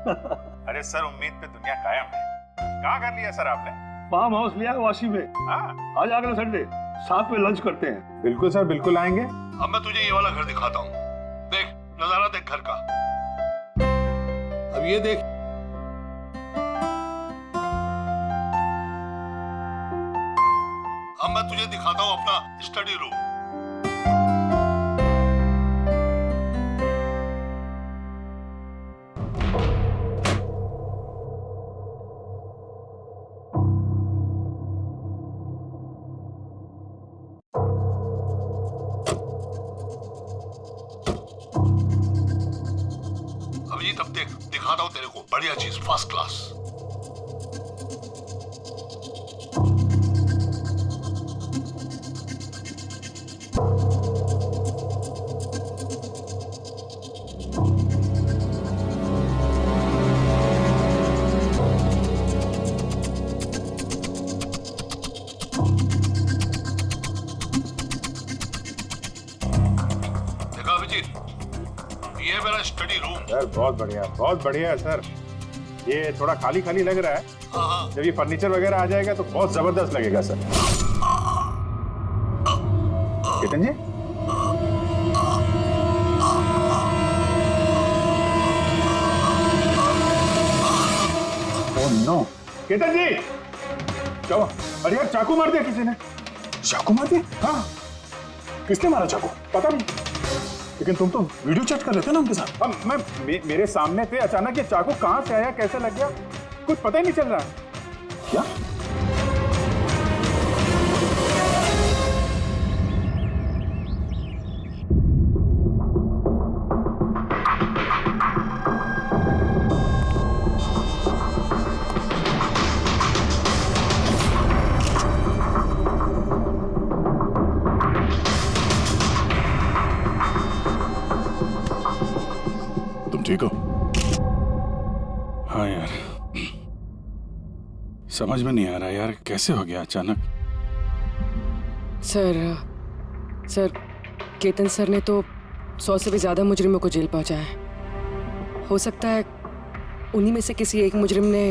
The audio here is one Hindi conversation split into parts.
अरे सर, उम्मीद पे दुनिया कायम है। कहाँ कर लिया सर आपने? फार्म हाउस लिया है वाशी में। हाँ, आज अगले संडे साथ में लंच करते हैं। बिल्कुल सर, बिल्कुल आएंगे। अब मैं तुझे ये वाला घर दिखाता हूँ। देख, नजारा देख घर का। अब ये देख, अब मैं तुझे दिखाता हूँ अपना स्टडी रूम। अभिजीत, अब देख, दिखाता हूँ तेरे को बढ़िया चीज, फर्स्ट क्लास। देखा अभिजीत, ये मेरा स्टडी रूम। सर बहुत बढ़िया है सर। ये थोड़ा खाली खाली लग रहा है। हाँ, जब ये फर्नीचर वगैरह आ जाएगा तो बहुत जबरदस्त लगेगा सर। केतन जी, ओह नो, केतन जी, क्या हुआ? अरे यार, चाकू मार दिया किसी ने। चाकू मार दिया? हाँ। किसने मारा चाकू? पता नहीं, लेकिन तुम तो वीडियो चैट कर रहे थे ना उनके साथ। अब मेरे सामने थे, अचानक ये चाकू कहाँ से आया, कैसे लग गया, कुछ पता ही नहीं चल रहा है। क्या? ठीक हो? हाँ यार, समझ में नहीं आ रहा यार, कैसे हो गया अचानक। सर केतन सर ने तो 100 से भी ज्यादा मुजरिमों को जेल पहुंचाया है। हो सकता है उन्हीं में से किसी एक मुजरिम ने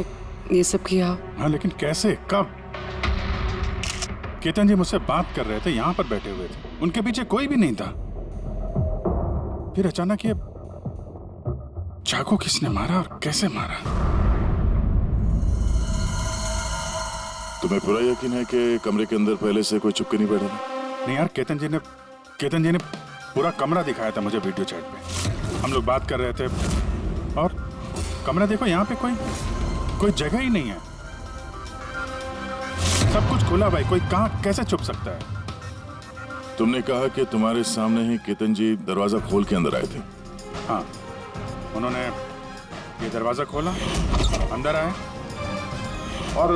ये सब किया हो। हाँ, लेकिन कैसे, कब? केतन जी मुझसे बात कर रहे थे, यहाँ पर बैठे हुए थे, उनके पीछे कोई भी नहीं था। फिर अचानक ये चाकू किसने मारा और कैसे मारा? तुम्हें पूरा यकीन है कि कमरे के अंदर पहले से कोई चुपके नहीं बैठा था? नहीं यार, केतन जी ने पूरा कमरा दिखाया था मुझे वीडियो चैट पे। हम लोग बात कर रहे थे और कमरा देखो, यहाँ पे कोई जगह ही नहीं है। सब कुछ खुला भाई, कोई कहाँ कैसे छुप सकता है? तुमने कहा कि तुम्हारे सामने ही केतन जी दरवाजा खोल के अंदर आए थे। हाँ, उन्होंने ये दरवाजा खोला, अंदर आए और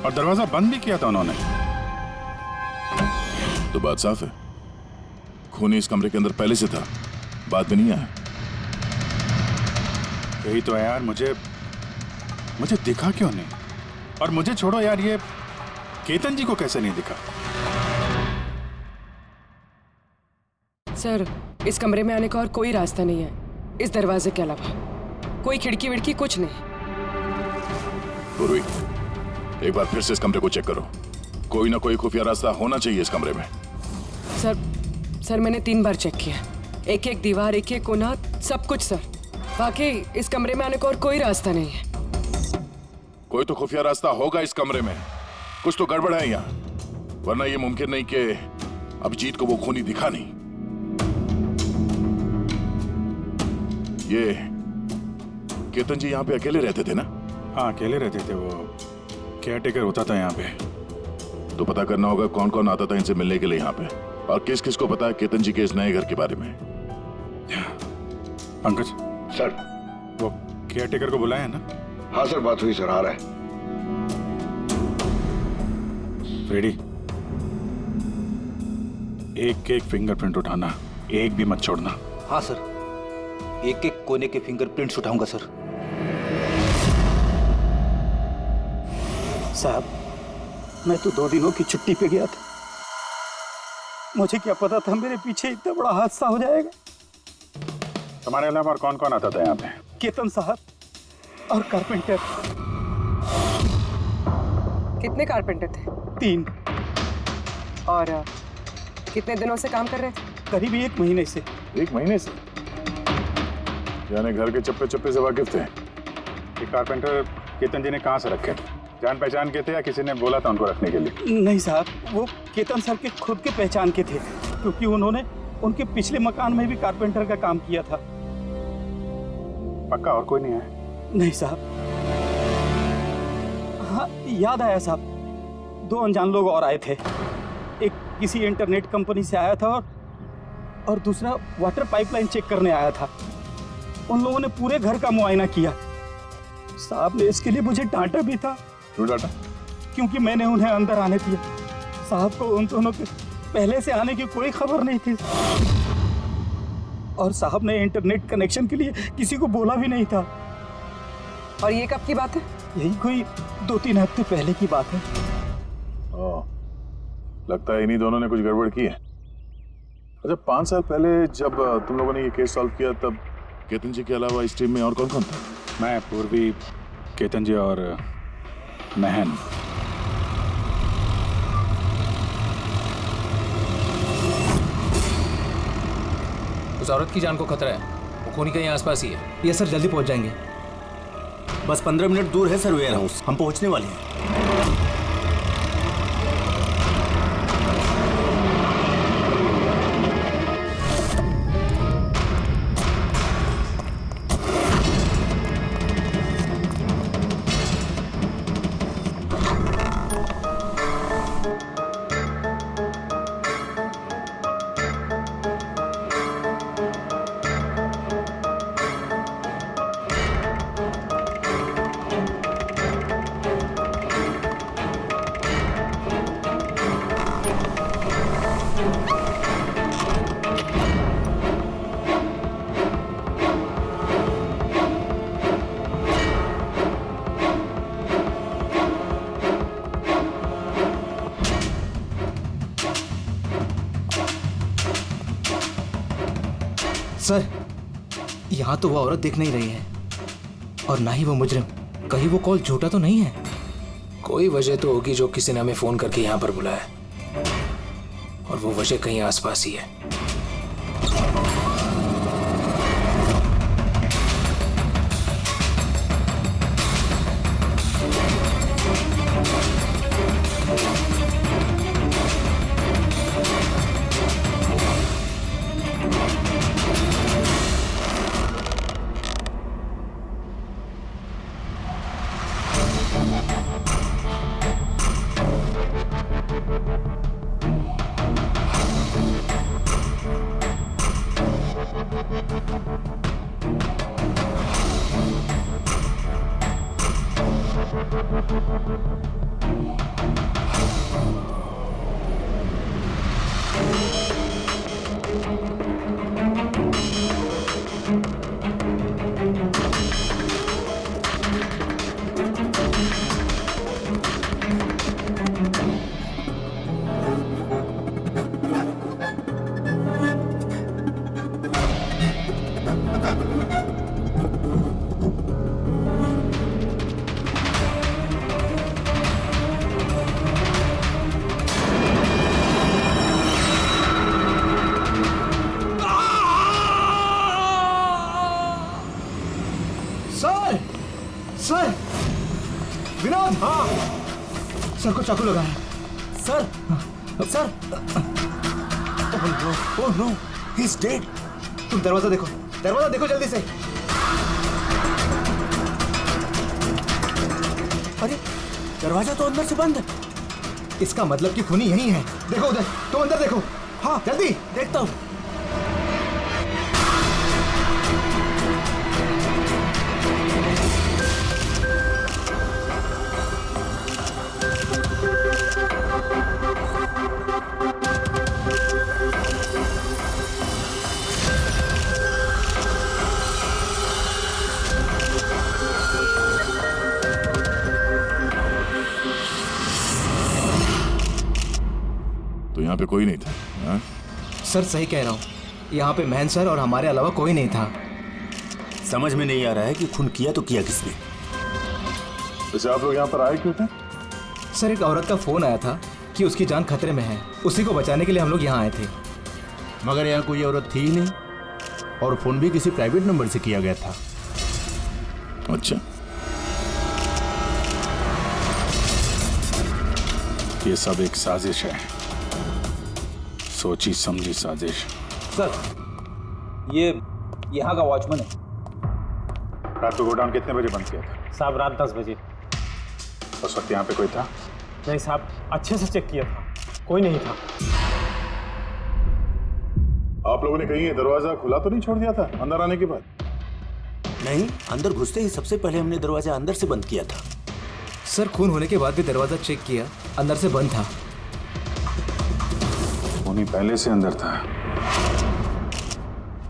दरवाजा बंद भी किया था उन्होंने। तो बात साफ है, खूनी इस कमरे के अंदर पहले से था, बाद में नहीं आया। यही तो है यार, मुझे दिखा क्यों नहीं? और मुझे छोड़ो यार, ये केतन जी को कैसे नहीं दिखा? सर, इस कमरे में आने का और कोई रास्ता नहीं है इस दरवाजे के अलावा। कोई खिड़की विड़की कुछ नहीं। पूर्वी, एक बार फिर से इस कमरे को चेक करो। कोई ना कोई खुफिया रास्ता होना चाहिए इस कमरे में। सर मैंने 3 बार चेक किया, एक दीवार, एक कोना, सब कुछ सर। वाकई इस कमरे में आने का और कोई रास्ता नहीं है। कोई तो खुफिया रास्ता होगा इस कमरे में, कुछ तो गड़बड़ है यहाँ, वरना ये मुमकिन नहीं कि अभिजीत को वो खूनी दिखा नहीं। ये केतन जी यहाँ पे अकेले रहते थे ना? हाँ, अकेले रहते थे, वो केयरटेकर होता था यहाँ पे। तो पता करना होगा कौन कौन आता था इनसे मिलने के लिए यहाँ पे, और किस किस को पता है केतन जी के इस नए घर के बारे में। पंकज सर, वो केयरटेकर को बुलाया है ना? हाँ सर, बात हुई सर, आ रहा है। फ्रेडी, एक फिंगरप्रिंट उठाना, एक भी मत छोड़ना। हाँ सर, एक एक कोने के फिंगरप्रिंट्स उठाऊंगा सर। साहब, मैं तो 2 दिनों की छुट्टी पे गया था। मुझे क्या पता था मेरे पीछे इतना बड़ा हादसा हो जाएगा। तुम्हारे अलावा और कौन कौन आता था यहाँ पे? केतन साहब, और कारपेंटर। कितने कारपेंटर थे 3। और कितने दिनों से काम कर रहे थे? करीब 1 महीने से। 1 महीने से? यानी घर के चप्पे चप्पे से वाकिफ थे। ये कारपेंटर केतन जी ने कहाँ से रखे थे? जान पहचान के थे या किसी ने बोला था उनको रखने के लिए? नहीं साहब, वो केतन सर के खुद के पहचान के थे, क्योंकि उन्होंने उनके पिछले मकान में भी कारपेंटर का काम किया था। पक्का और कोई नहीं है? नहीं साहब। हाँ, याद आया साहब, 2 अनजान लोग और आए थे। एक किसी इंटरनेट कंपनी से आया था और दूसरा वाटर पाइपलाइन चेक करने आया था। उन लोगों ने पूरे घर का मुआयना किया। साहब ने इसके लिए मुझे डांटा भी था। क्यों डांटा? क्योंकि मैंने उन्हें अंदर आने दिया। साहब को उन दोनों के पहले से आने की कोई खबर नहीं थी और साहब ने इंटरनेट कनेक्शन के लिए किसी को बोला भी नहीं था। और ये कब की बात है? यही कोई 2-3 हफ्ते पहले की बात है। ओह, लगता है इन्हीं दोनों ने कुछ गड़बड़ की है। अच्छा, 5 साल पहले जब तुम लोगों ने ये केस सॉल्व किया तब केतन जी के अलावा इस टीम में और कौन कौन था? मैं, पूर्वी, केतन जी और महन। उस औरत की जान को खतरा है, वो खूनी कहीं आसपास ही है। ये सर जल्दी पहुंच जाएंगे। बस 15 मिनट दूर है सर वेयर हाउस, हम पहुंचने वाले हैं। सर, यहाँ तो वो औरत दिख नहीं रही है और ना ही वो मुजरिम। कहीं वो कॉल झूठा तो नहीं है? कोई वजह तो होगी जो किसी ने हमें फोन करके यहाँ पर बुलाया, और वो वजह कहीं आसपास ही है। सर, विनोद। हाँ, सर को चाकू लगा है। Sir, sir. Oh no, he is dead. तुम दरवाजा देखो जल्दी से। अरे, दरवाजा तो अंदर से बंद है। इसका मतलब कि खूनी यही है। देखो उधर, तुम अंदर देखो। हाँ, जल्दी देखता हूँ। तो यहाँ पे कोई नहीं था? हाँ? सर सही कह रहा हूँ, यहाँ पे महन सर और हमारे अलावा कोई नहीं था। समझ में नहीं आ रहा है कि खून किया तो किया किसने। वैसे आप लोग यहाँ पर आए क्यों थे? सर एक औरत का फोन आया था कि उसकी जान खतरे में है, उसी को बचाने के लिए हम लोग यहाँ आए थे। मगर यहाँ कोई औरत थी ही नहीं और फोन भी किसी प्राइवेट नंबर से किया गया था। अच्छा, ये सब एक साजिश है, सोची समझी साजिश। सर ये यहाँ का वॉचमैन है रात को गोडाउन कितने बजे बंद किया था? साहब। रात 10 बजे। उस वक्त यहाँ पे कोई था? नहीं साहब, अच्छे से चेक किया था, कोई नहीं था। आप लोगों ने कहीं ये दरवाजा खुला तो नहीं छोड़ दिया था अंदर आने के बाद? नहीं, अंदर घुसते ही सबसे पहले हमने दरवाजा अंदर से बंद किया था। सर खून होने के बाद भी दरवाजा चेक किया, अंदर से बंद था। उन्हीं पहले से अंदर था,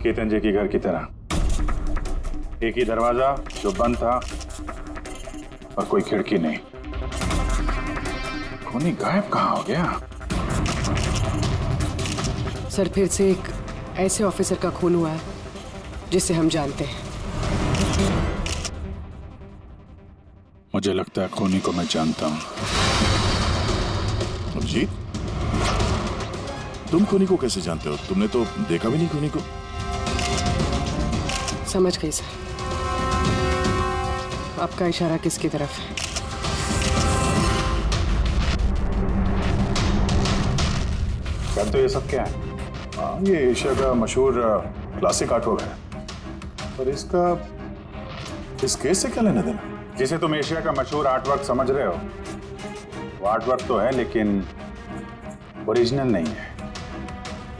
केतन जी के घर की तरह। एक ही दरवाजा जो बंद था और कोई खिड़की नहीं। खूनी गायब कहाँ हो गया? सर फिर से एक ऐसे ऑफिसर का खून हुआ है जिसे हम जानते हैं। मुझे लगता है खूनी को मैं जानता हूँ। अभिजीत, तुम खूनी को कैसे जानते हो? तुमने तो देखा भी नहीं खूनी को। समझ गई सर। आपका इशारा किसकी तरफ है? कहते ये सब क्या है? हाँ, ये एशिया का मशहूर क्लासिक आर्टवर्क है, पर इसका इस केस से क्या लेना देना? जिसे तुम एशिया का मशहूर आर्टवर्क समझ रहे हो, वो आर्टवर्क तो है लेकिन ओरिजिनल नहीं है।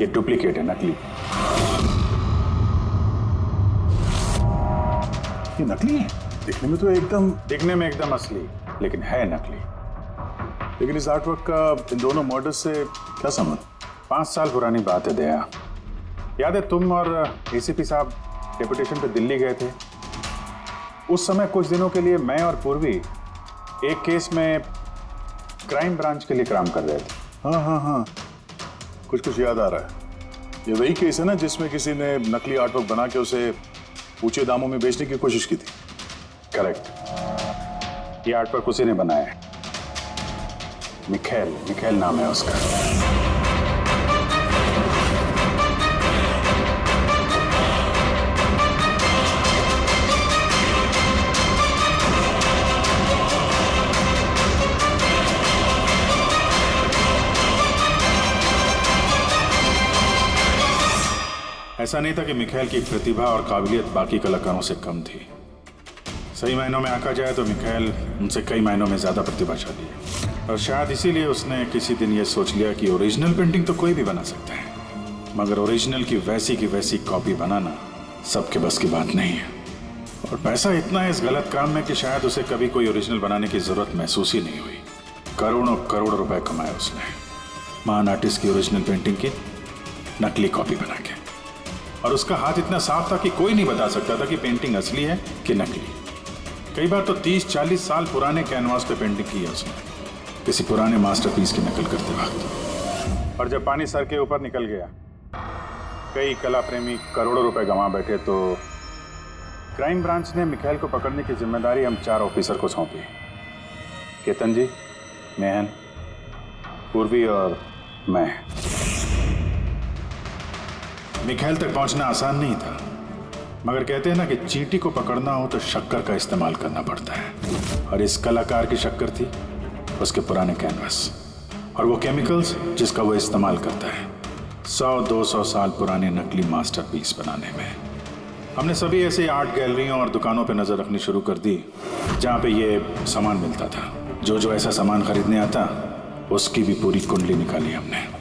ये डुप्लीकेट है, नकली। ये नकली है? दिखने में तो एकदम असली, लेकिन है नकली। लेकिन इस आर्टवर्क का इन दोनों मर्डर्स से क्या संबंध? 5 साल पुरानी बात है दया। याद है तुम और एसीपी साहब डेपुटेशन पे दिल्ली गए थे? उस समय कुछ दिनों के लिए मैं और पूर्वी एक केस में क्राइम ब्रांच के लिए काम कर रहे थे। हाँ, कुछ याद आ रहा है। ये वही केस है ना जिसमें किसी ने नकली आर्टवर्क बना के उसे ऊंचे दामों में बेचने की कोशिश की थी? करेक्ट। ये आर्टवर्क उसी ने बनाया है। मिखेल नाम है उसका। ऐसा नहीं था कि मिखेल की प्रतिभा और काबिलियत बाकी कलाकारों से कम थी। सही मायनों में आंका जाए तो मिखेल उनसे कई मायनों में ज्यादा प्रतिभाशाली है, और शायद इसीलिए उसने किसी दिन ये सोच लिया कि ओरिजिनल पेंटिंग तो कोई भी बना सकता है, मगर ओरिजिनल की वैसी कॉपी बनाना सबके बस की बात नहीं है। और पैसा इतना है इस गलत काम में कि शायद उसे कभी कोई ओरिजिनल बनाने की जरूरत महसूस ही नहीं हुई। करोड़ों रुपए कमाए उसने महान आर्टिस्ट की ओरिजिनल पेंटिंग की नकली कॉपी बना के। और उसका हाथ इतना साफ था कि कोई नहीं बता सकता था कि पेंटिंग असली है कि नकली। कई बार तो 30-40 साल पुराने कैनवास पे पेंटिंग की है उसने, किसी पुराने मास्टरपीस की नकल करते वक्त। और जब पानी सर के ऊपर निकल गया, कई कला प्रेमी करोड़ों रुपए गंवा बैठे, तो क्राइम ब्रांच ने मिखेल को पकड़ने की जिम्मेदारी हम 4 ऑफिसर को सौंपी। केतन जी, मेहन, पूर्वी और मैं। मिखेल तक पहुंचना आसान नहीं था, मगर कहते हैं ना कि चींटी को पकड़ना हो तो शक्कर का इस्तेमाल करना पड़ता है। और इस कलाकार की शक्कर थी उसके पुराने कैनवास और वो केमिकल्स जिसका वो इस्तेमाल करता है 100-200 साल पुराने नकली मास्टरपीस बनाने में। हमने सभी ऐसे आर्ट गैलरियों और दुकानों पे नजर रखनी शुरू कर दी जहाँ पे ये सामान मिलता था। जो ऐसा सामान खरीदने आता उसकी भी पूरी कुंडली निकाली हमने।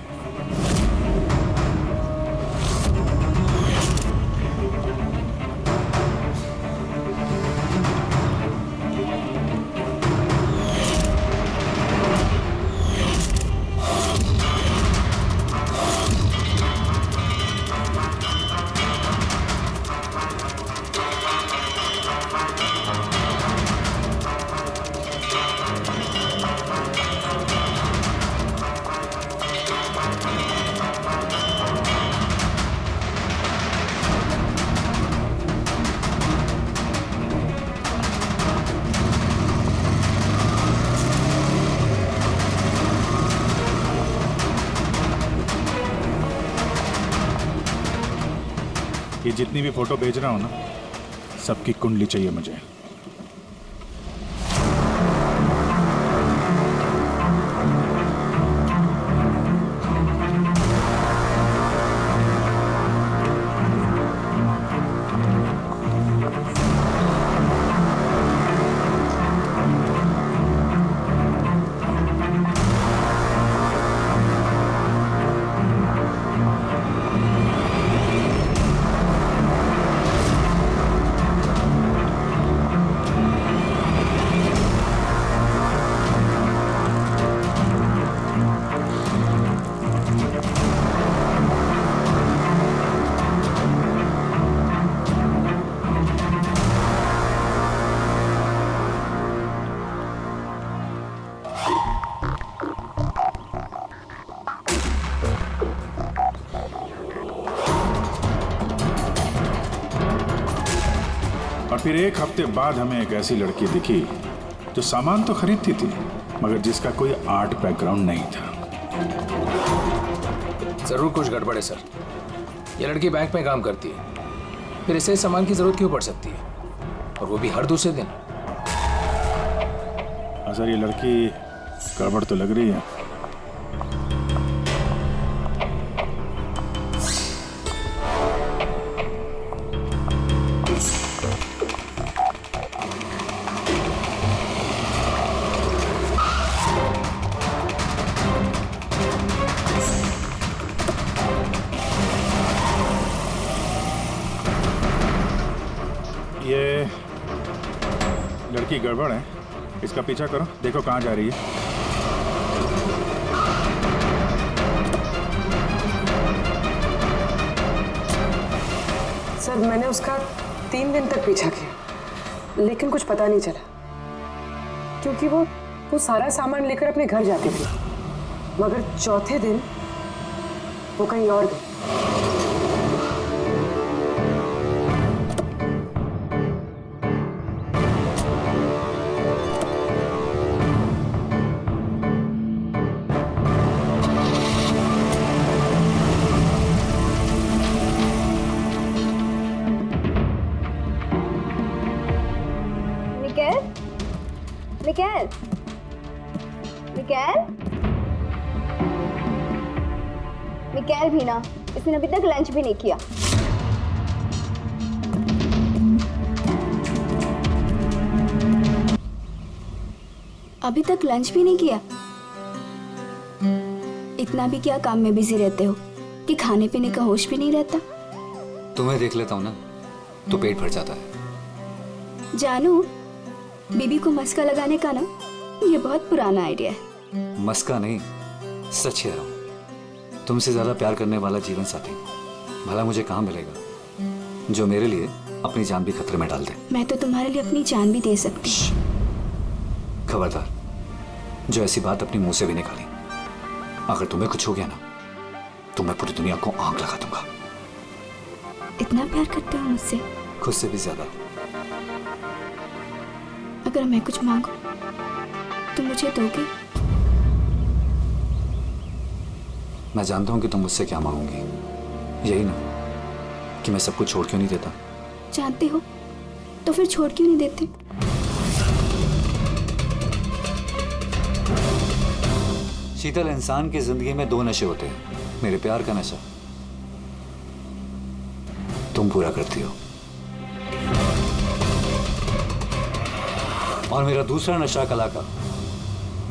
जितनी भी फोटो भेज रहा हूं ना, सबकी कुंडली चाहिए मुझे। और फिर एक हफ्ते बाद हमें एक ऐसी लड़की दिखी जो सामान तो खरीदती थी, मगर जिसका कोई आर्ट बैकग्राउंड नहीं था। जरूर कुछ गड़बड़ है सर। ये लड़की बैंक में काम करती है, फिर इसे सामान की जरूरत क्यों पड़ सकती है, और वो भी हर दूसरे दिन। सर ये लड़की गड़बड़ तो लग रही है। ये लड़की गड़बड़ है, इसका पीछा करो, देखो कहाँ जा रही है। सर मैंने उसका 3 दिन तक पीछा किया, लेकिन कुछ पता नहीं चला, क्योंकि वो सारा सामान लेकर अपने घर जाती थी, मगर चौथे दिन वो कहीं और गई। मिकेल, मिकेल, मिकेल भी ना, इसने अभी तक लंच भी नहीं किया। अभी तक लंच भी नहीं किया? इतना भी क्या काम में बिजी रहते हो कि खाने पीने का होश भी नहीं रहता? तुम्हें देख लेता हूँ ना तो पेट भर जाता है। जानू, बीबी को मस्का लगाने का ना ये बहुत पुराना आइडिया है। मस्का नहीं, सच कह रहा हूँ। तुमसे ज्यादा प्यार करने वाला जीवन साथी भला मुझे कहाँ मिलेगा जो मेरे लिए अपनी जान भी खतरे में डाल दे। मैं तो तुम्हारे लिए अपनी जान भी दे सकती। खबरदार, जो ऐसी बात अपने मुंह से भी निकाली। अगर तुम्हें कुछ हो गया ना तो मैं पूरी दुनिया को आग लगा दूंगा। इतना प्यार करते हो मुझसे? खुद से भी ज्यादा। अगर मैं कुछ मांगू तो मुझे दोगे? मैं जानता हूं कि तुम मुझसे क्या मांगोगी, यही ना कि मैं सब कुछ छोड़ क्यों नहीं देता। जानते हो तो फिर छोड़ क्यों नहीं देते? शीतल, इंसान की जिंदगी में 2 नशे होते हैं। मेरे प्यार का नशा तुम पूरा करती हो, और मेरा दूसरा नशा कला का।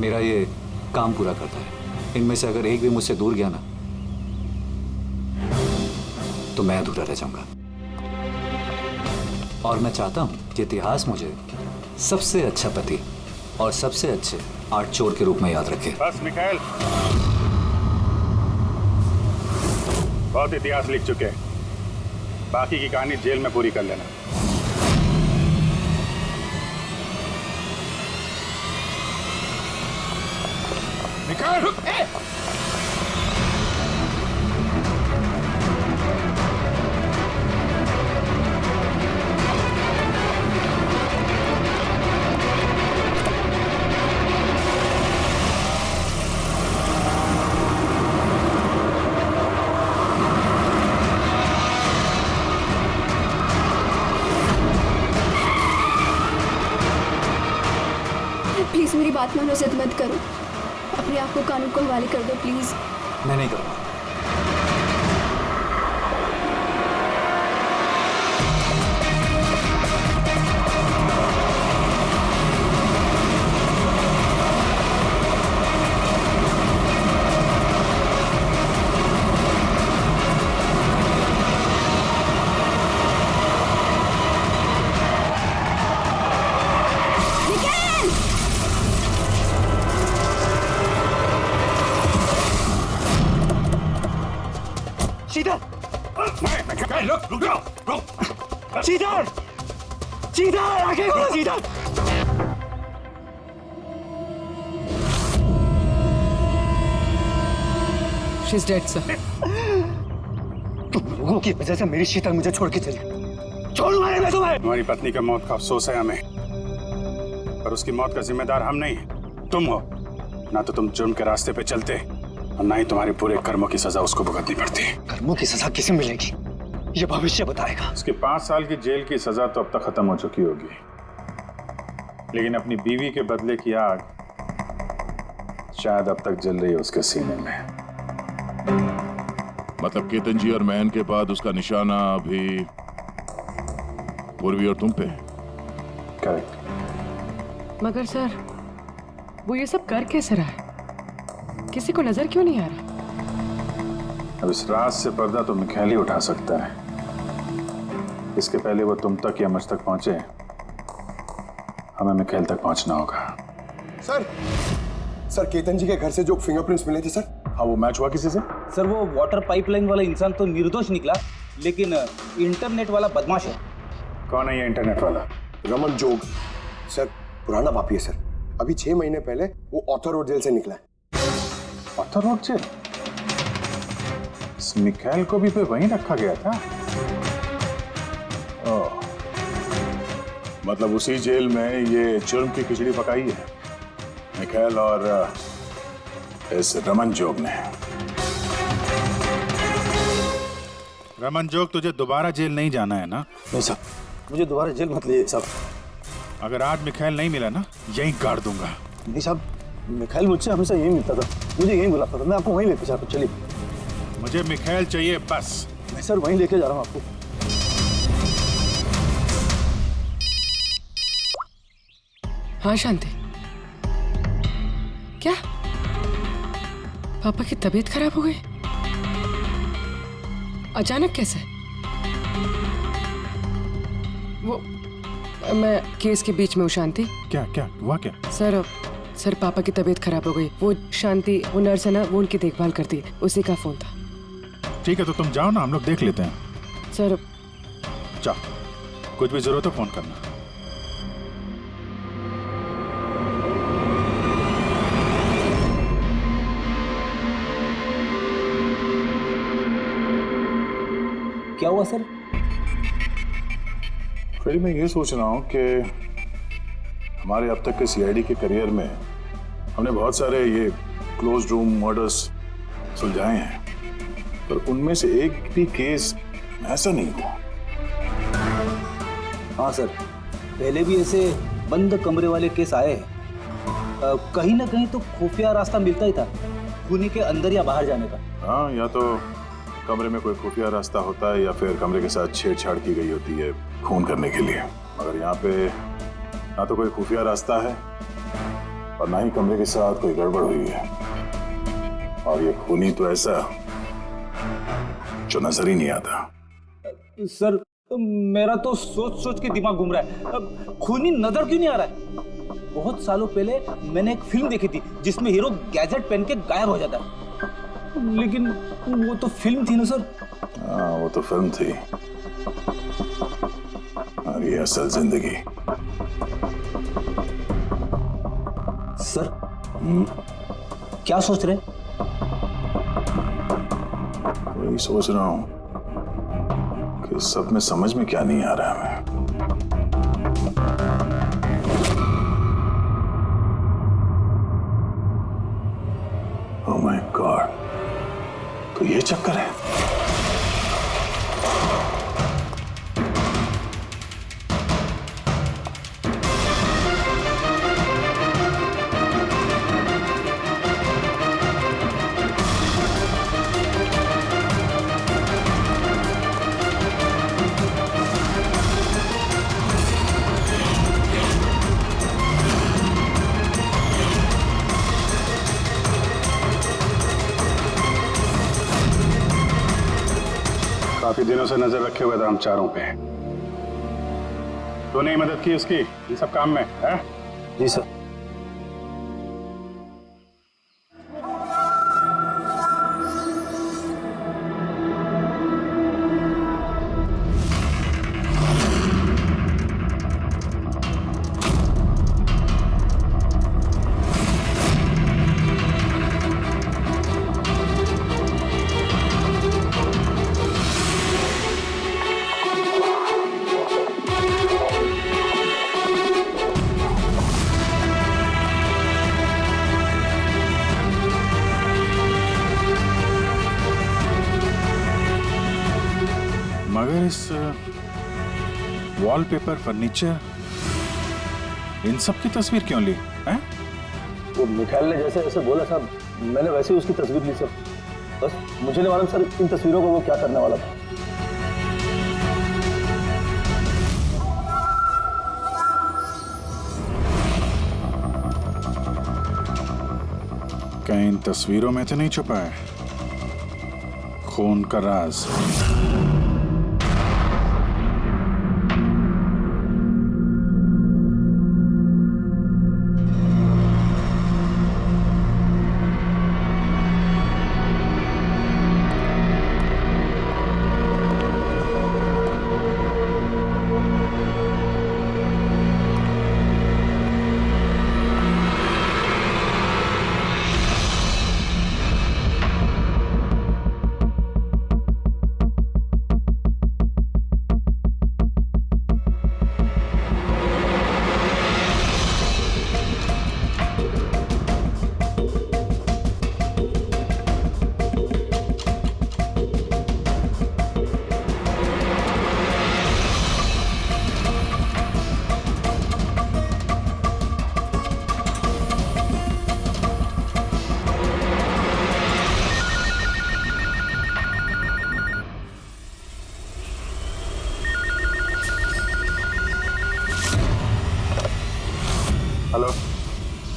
मेरा ये काम पूरा करता है। इनमें से अगर एक भी मुझसे दूर गया ना तो मैं अधूरा रह जाऊंगा। और मैं चाहता हूं कि इतिहास मुझे सबसे अच्छा पति और सबसे अच्छे आर्ट चोर के रूप में याद रखे। बस मिकाएल, बहुत इतिहास लिख चुके हैं, बाकी की कहानी जेल में पूरी कर लेना। मिकाएल, प्लीज़ मेरी बात मानो, जिद मत करो। अपने आप को कानून को हवाले कर दो प्लीज़। मैं नहीं करूँगा। सीधर सीधर आगे खोलो, सीधर। She is dead sir. तुम लोगों की वजह से मेरी शीतल मुझे छोड़ के चली गई। छोड़ूंगा नहीं मैं तुम्हें। हमारी पत्नी का मौत का अफसोस है हमें, पर उसकी मौत का जिम्मेदार हम नहीं, तुम हो। ना तो तुम जुर्म के रास्ते पे चलते और ना ही तुम्हारे पूरे कर्मों की सजा उसको भुगतनी पड़ती। कर्मों की सजा किसे मिलेगी ये भविष्य बताएगा। उसके 5 साल की जेल की सजा तो अब तक खत्म हो चुकी होगी, लेकिन अपनी बीवी के बदले की आग शायद अब तक जल रही है उसके सीने में। मतलब केतन जी और महन के बाद उसका निशाना अभी पूर्वी और तुम पे। करेक्ट। मगर सर वो ये सब कर कैसे रहा है? किसी को नजर क्यों नहीं आ रहा? अब इस राज से पर्दा तो मिखाइल ही उठा सकता है। इसके पहले वो तुम तक या मुझ तक पहुंचे, हमें मिखाइल तक पहुंचना होगा। सर केतन जी के घर से जो फिंगरप्रिंट्स मिले थे सर। हाँ, वो मैच हुआ किसी से? सर वो वाटर पाइपलाइन वाला इंसान तो निर्दोष निकला, लेकिन इंटरनेट वाला बदमाश है। कौन है ये इंटरनेट वाला? रमन जोग सर, पुराना पापी है सर। अभी 6 महीने पहले वो ऑथर रोड जेल से निकला है। Arthur Road jail? इस मिखाइल को भी पे वहीं रखा गया था। ओह, मतलब उसी जेल में ये जुर्म की खिचड़ी पकाई है मिखाइल और इस रमन जोग ने। रमन जोग, तुझे दोबारा जेल नहीं जाना है ना? नहीं साहब, मुझे दोबारा जेल मत ले साहब। अगर आज मिखाइल नहीं मिला ना, यहीं गाड़ दूंगा। नहीं साहब, मिखाइल मुझसे हमेशा यही मिलता था, मुझे यही बुलाता था। मैं आपको वहीं लेके जाता हूँ, चलिए। मुझे मिखाइल चाहिए बस। मैं सर वहीं लेके जा रहा हूँ आपको। हाँ शांति, क्या पापा की तबीयत खराब हो गई? अचानक कैसे? वो मैं केस के बीच में हूँ शांति। क्या क्या हुआ क्या? सर पापा की तबीयत खराब हो गई। वो शांति, वो नर्स है ना, वो उनकी देखभाल करती है, उसी का फोन था। ठीक है, तो तुम जाओ ना, हम लोग देख लेते हैं। सर जाओ, कुछ भी जरूरत हो फोन करना। क्या हुआ सर? फिर मैं ये सोच रहा हूँ कि हमारे अब तक के सीआईडी के करियर में हमने बहुत सारे ये क्लोज रूम मर्डर्स सुलझाए हैं, पर उनमें से एक भी केस ऐसा नहीं हुआ। हाँ सर, पहले भी ऐसे बंद कमरे वाले केस आए हैं। कहीं ना कहीं तो खुफिया रास्ता मिलता ही था खूनी के अंदर या बाहर जाने का। हाँ, या तो कमरे में कोई खुफिया रास्ता होता है या फिर कमरे के साथ छेड़छाड़ की गई होती है खून करने के लिए। मगर यहाँ पे ना तो कोई खुफिया रास्ता है और ना ही कमरे के साथ कोई गड़बड़ हुई है, और ये खूनी तो ऐसा जो नजर ही नहीं आता। सर मेरा तो सोच सोच के दिमाग घूम रहा है। खूनी नजर क्यों नहीं आ रहा है? बहुत सालों पहले मैंने एक फिल्म देखी थी जिसमें हीरो गैजेट पहन के गायब हो जाता है, लेकिन वो तो फिल्म थी ना सर। हाँ, वो तो फिल्म थी और ये असल जिंदगी। सर क्या सोच रहे? वही सोच रहा हूँ कि सब में समझ में क्या नहीं आ रहा है। ओह माय गॉड, तो ये चक्कर है। दिनों से नजर रखे हुए थे हम चारों पे। तूने ही मदद की उसकी इन सब काम में, है? जी सर। मगर इस वॉलपेपर, फर्नीचर, इन सब की तस्वीर क्यों ली है? वो मिखाइल ने जैसे जैसे बोला साहब, मैंने वैसे ही उसकी तस्वीर ली सर। बस मुझे नहीं मालूम सर इन तस्वीरों को वो क्या करने वाला था। कहीं इन तस्वीरों में तो नहीं छुपा है खून का राज? हेलो,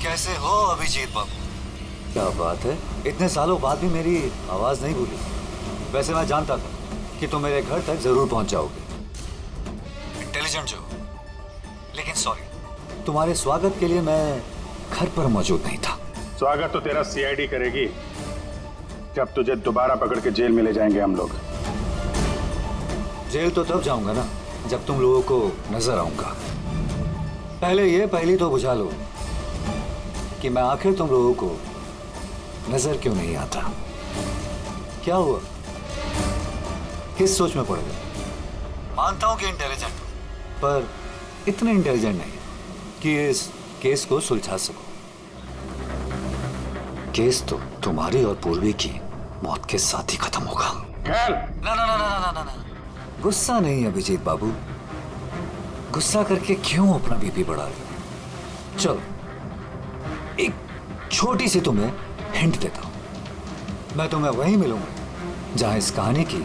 कैसे हो अभिजीत बाबू? क्या बात है, इतने सालों बाद भी मेरी आवाज नहीं भूली। वैसे मैं जानता था कि तुम मेरे घर तक जरूर पहुंच जाओगे, इंटेलिजेंट जो, लेकिन सॉरी, तुम्हारे स्वागत के लिए मैं घर पर मौजूद नहीं था। स्वागत तो तेरा सीआईडी करेगी जब तुझे दोबारा पकड़ के जेल में ले जाएंगे हम लोग। जेल तो तब जाऊंगा ना जब तुम लोगों को नजर आऊंगा। पहली तो बुझा लो कि मैं आखिर तुम लोगों को नजर क्यों नहीं आता। क्या हुआ, किस सोच में पड़ गए? मानता हूं कि इंटेलिजेंट हो, पर इतने इंटेलिजेंट नहीं कि इस केस को सुलझा सको। केस तो तुम्हारी और पूर्वी की मौत के साथ ही खत्म होगा। ना ना ना ना ना ना ना, गुस्सा नहीं अभिजीत बाबू, गुस्सा करके क्यों अपना बीपी बढ़ा रहे हो? चलो एक छोटी सी तुम्हें हिंट देता हूं। मैं तुम्हें वहीं मिलूंगा जहां इस कहानी की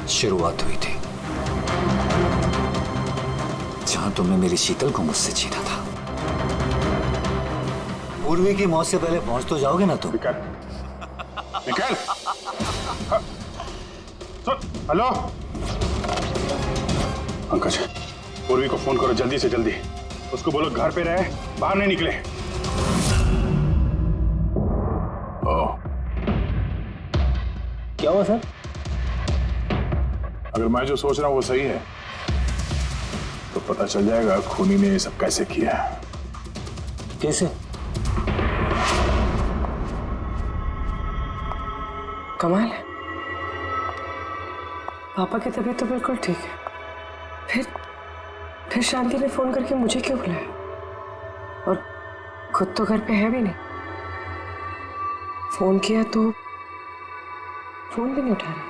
शुरुआत हुई थी, जहां तुमने मेरी शीतल को मुझसे छीना था। पूर्वी की मौत से पहले पहुंच तो जाओगे ना तुम? निकल। हेलो पंकज, पूर्वी को फोन करो जल्दी से जल्दी। उसको बोलो घर पे रहे, बाहर नहीं निकले। क्या हुआ सर? अगर मैं जो सोच रहा हूं वो सही है तो पता चल जाएगा खूनी ने ये सब कैसे किया। कैसे? कमाल है, पापा की तबीयत तो बिल्कुल ठीक है, फिर शांति ने फोन करके मुझे क्यों बुलाया? और खुद तो घर पे है भी नहीं। फोन किया तो फोन भी नहीं उठा रही।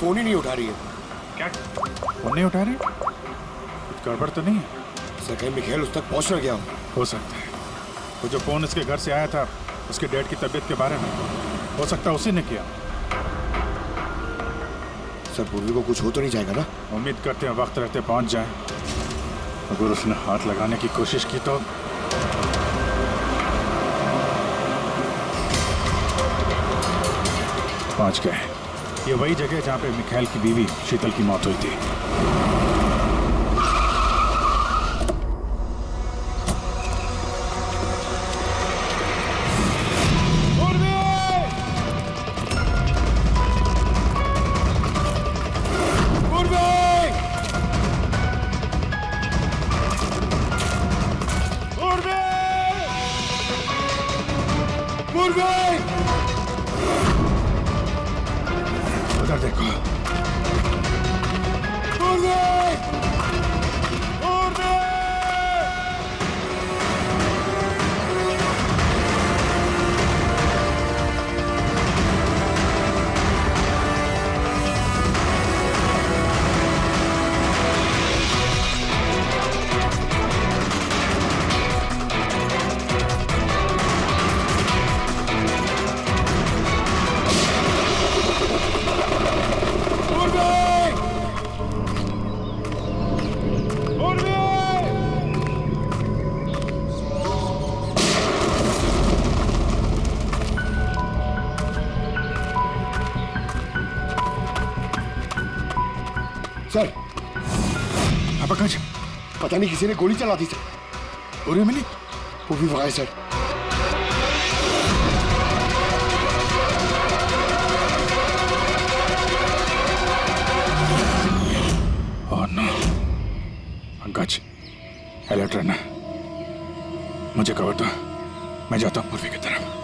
फोन ही नहीं उठा रही है। क्या फोन नहीं उठा रही? कुछ गड़बड़ तो नहीं है? सर कहीं मिखेल उस तक पहुंच ना गया हो सकता है। वो जो फोन इसके घर से आया था उसके डैड की तबीयत के बारे में, हो सकता है उसी ने किया। सर पूर्वी को कुछ हो तो नहीं जाएगा ना? उम्मीद करते हैं वक्त रहते पहुंच जाए। अगर उसने हाथ लगाने की कोशिश की तो पहुंच गए। ये वही जगह जहां पे मिखाइल की बीवी शीतल की मौत हुई थी। उधर देखो। सर अपकज पता नहीं किसी ने गोली चला दी सर। पूरी मिली? वो भी वहां है sir. Oh no. Pankaj alert रहना। मुझे कवर दो, मैं जाता हूँ पूर्वी की तरफ।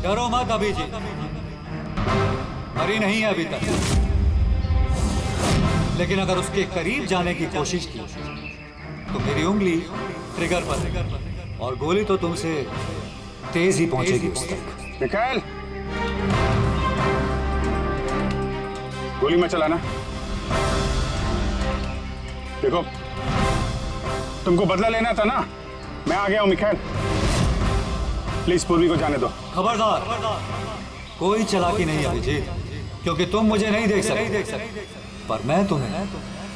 डरो मत अभी जी, मरी नहीं है अभी तक। लेकिन अगर उसके करीब जाने की कोशिश की तो मेरी उंगली ट्रिगर पर और गोली तो तुमसे तेज ही पहुंचेगी उस तक। मिखाइल, गोली मत चलाना। देखो, तुमको बदला लेना था ना, मैं आ गया हूं मिखाइल। प्लीज पूर्वी को जाने दो। खबरदार, कोई चालाकी नहीं अभिजीत, क्योंकि तुम मुझे नहीं देख सकते, पर मैं तुम्हें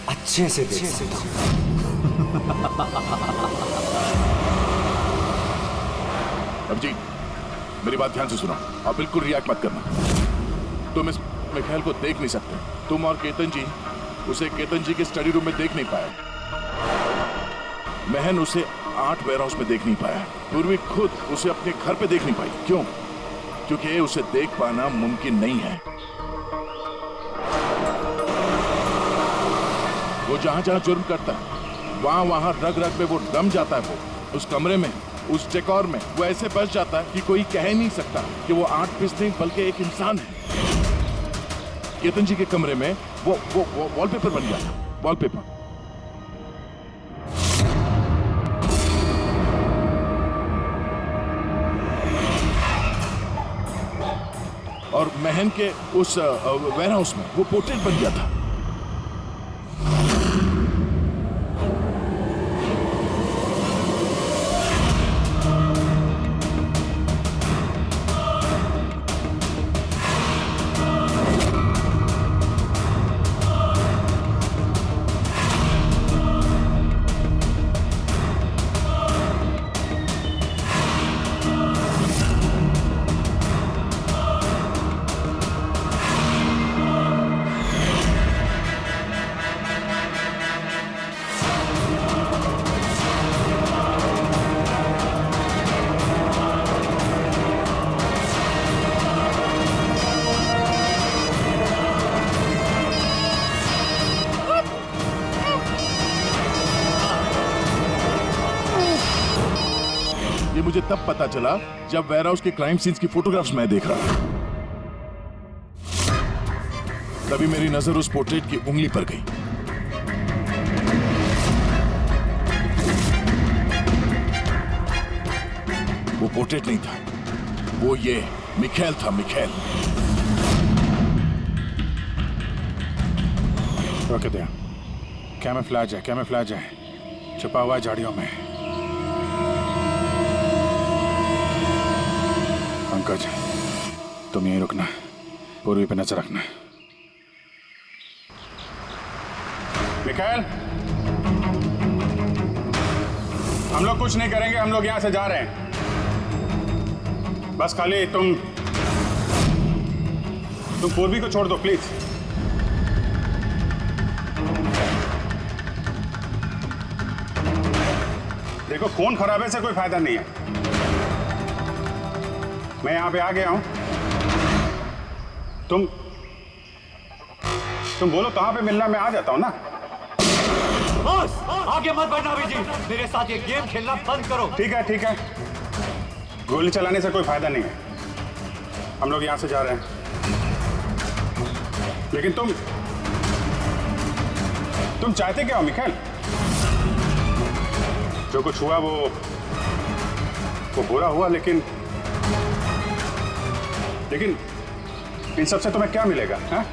अच्छे से देख सकता हूं। अभिजीत, मेरी बात ध्यान से सुनो और बिल्कुल रिएक्ट मत करना। तुम इस मिखाइल को देख नहीं सकते। तुम और केतन जी उसे केतन जी के स्टडी रूम में देख नहीं पाए। महन उसे 8 वेयरहाउस में देख नहीं पाया। पूर्वी खुद उसे अपने घर पे देख नहीं पाई। क्यों? क्योंकि उसे देख पाना मुमकिन नहीं है। वो जहां जहां जुर्म करता है वहां वहां रग रग में वो दम जाता है। वो उस कमरे में, उस डेकोर में वो ऐसे बस जाता है कि कोई कह नहीं सकता कि वो 8 पीस नहीं बल्कि एक इंसान है। केतन जी के कमरे में वो वॉलपेपर बन गया था। वॉलपेपर। और महन के उस वेयरहाउस में वो पोर्ट्रेट बन गया था। ये मुझे तब पता चला जब वेयरहाउस के क्राइम सीन्स की फोटोग्राफ्स मैं देख रहा था। तभी मेरी नजर उस पोर्ट्रेट की उंगली पर गई। वो पोर्ट्रेट नहीं था, वो ये मिखेल था, मिखेल। रोके दे, कैमोफ्लेज है, कैमोफ्लेज है, छुपा हुआ है झाड़ियों में। पंकज, तुम यहीं रुकना, पूर्वी पे नजर रखना। मिखेल, हम लोग कुछ नहीं करेंगे, हम लोग यहां से जा रहे हैं। बस खाली तुम पूर्वी को छोड़ दो प्लीज। देखो, खून खराबे से कोई फायदा नहीं है। मैं यहां पे आ गया हूं, तुम बोलो कहां पे मिलना, मैं आ जाता हूं ना। बॉस, आगे मत बढ़ना जी, मेरे साथ ये गेम खेलना बंद करो। ठीक है, ठीक है, गोली चलाने से कोई फायदा नहीं है। हम लोग यहां से जा रहे हैं, लेकिन तुम चाहते क्या हो मिखेल? जो कुछ हुआ वो बुरा हुआ, लेकिन इन सबसे तुम्हें क्या मिलेगा? हाँ?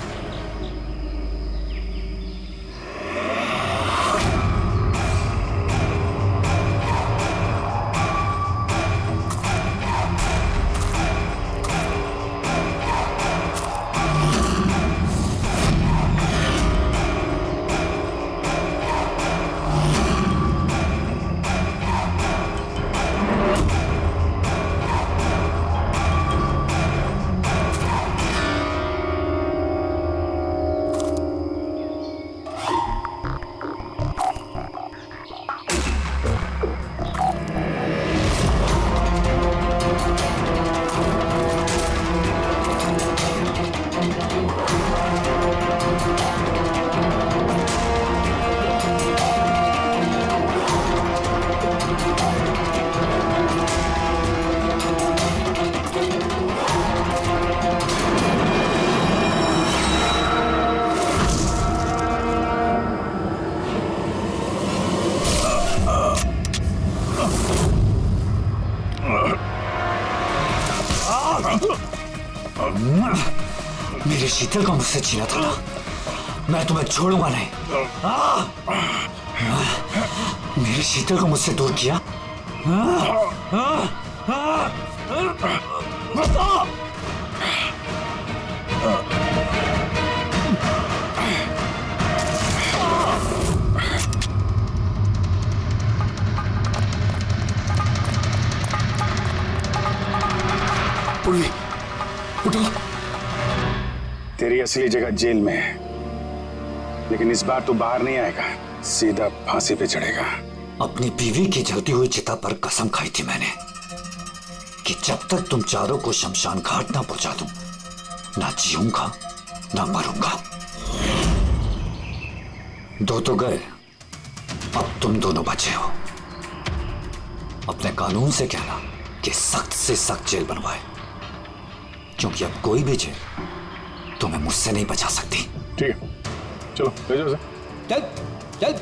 मेरे शीतल को मुझसे छीना था ना, मैं तुम्हें छोड़ूंगा नहीं। मेरे शीतल को मुझसे दूर किया। पूर्वी, उठो। तेरी असली जगह जेल में है, लेकिन इस बार तू बाहर नहीं आएगा, सीधा फांसी पे चढ़ेगा। अपनी बीवी की जलती हुई चिता पर कसम खाई थी मैंने कि जब तक तुम चारों को शमशान घाट ना पहुंचा दूं, ना जीऊंगा ना मरूंगा। दो तो गए, अब तुम दोनों बचे हो। अपने कानून से कहना कि सख्त से सख्त जेल बनवाए, क्योंकि अब कोई भी जेल तुम्हें मुझसे नहीं बचा सकती। ठीक है, चलो ले जाओ। चल चल।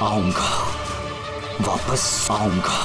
आऊंगा, वापस आऊंगा।